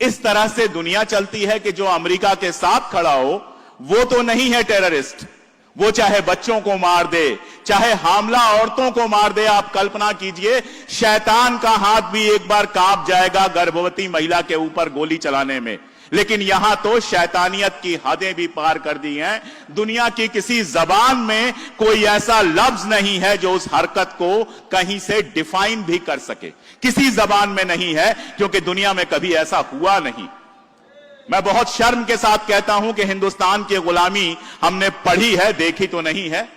इस तरह से दुनिया चलती है कि जो अमेरिका के साथ खड़ा हो वो तो नहीं है टेररिस्ट। वो चाहे बच्चों को मार दे, चाहे हामला औरतों को मार दे। आप कल्पना कीजिए, शैतान का हाथ भी एक बार कांप जाएगा गर्भवती महिला के ऊपर गोली चलाने में। लेकिन यहां तो शैतानियत की हदें भी पार कर दी हैं। दुनिया की किसी जबान में कोई ऐसा लफ्ज नहीं है जो उस हरकत को कहीं से डिफाइन भी कर सके। किसी जबान में नहीं है, क्योंकि दुनिया में कभी ऐसा हुआ नहीं। मैं बहुत शर्म के साथ कहता हूं कि हिंदुस्तान की गुलामी हमने पढ़ी है, देखी तो नहीं है,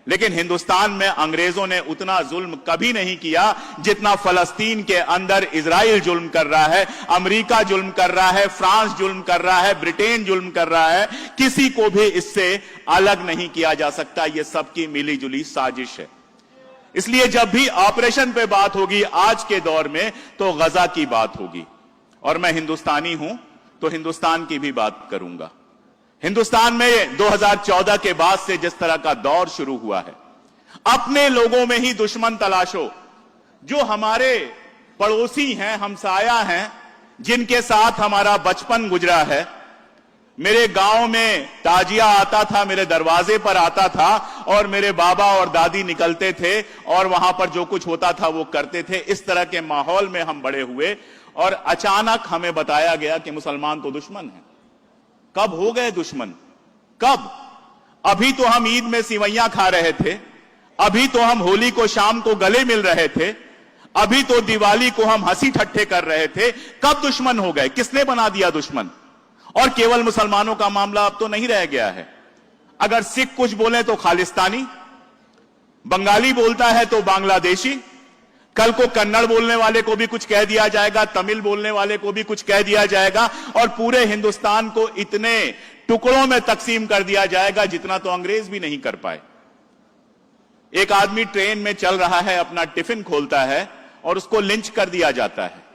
लेकिन हिंदुस्तान में अंग्रेजों ने उतना जुल्म कभी नहीं किया जितना फलस्तीन के अंदर इजराइल जुल्म कर रहा है, अमेरिका जुल्म कर रहा है, फ्रांस जुल्म कर रहा है, ब्रिटेन जुल्म कर रहा है। किसी को भी इससे अलग नहीं किया जा सकता। यह सबकी मिली जुली साजिश है। इसलिए जब भी ऑपरेशन पे बात होगी आज के दौर में, तो गजा की बात होगी। और मैं हिंदुस्तानी हूं तो हिंदुस्तान की भी बात करूंगा। हिंदुस्तान में 2014 के बाद से जिस तरह का दौर शुरू हुआ है, अपने लोगों में ही दुश्मन तलाशो। जो हमारे पड़ोसी हैं, हमसाया हैं, जिनके साथ हमारा बचपन गुजरा है। मेरे गांव में ताजिया आता था, मेरे दरवाजे पर आता था और मेरे बाबा और दादी निकलते थे और वहां पर जो कुछ होता था वो करते थे। इस तरह के माहौल में हम बड़े हुए और अचानक हमें बताया गया कि मुसलमान तो दुश्मन है। कब हो गए दुश्मन? कब? अभी तो हम ईद में सिवैयां खा रहे थे, अभी तो हम होली को शाम को गले मिल रहे थे, अभी तो दिवाली को हम हंसी ठट्ठे कर रहे थे। कब दुश्मन हो गए? किसने बना दिया दुश्मन? और केवल मुसलमानों का मामला अब तो नहीं रह गया है। अगर सिख कुछ बोले तो खालिस्तानी, बंगाली बोलता है तो बांग्लादेशी, कल को कन्नड़ बोलने वाले को भी कुछ कह दिया जाएगा, तमिल बोलने वाले को भी कुछ कह दिया जाएगा और पूरे हिंदुस्तान को इतने टुकड़ों में तकसीम कर दिया जाएगा जितना तो अंग्रेज भी नहीं कर पाए। एक आदमी ट्रेन में चल रहा है, अपना टिफिन खोलता है और उसको लिंच कर दिया जाता है।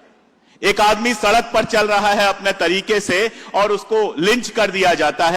एक आदमी सड़क पर चल रहा है अपने तरीके से और उसको लिंच कर दिया जाता है।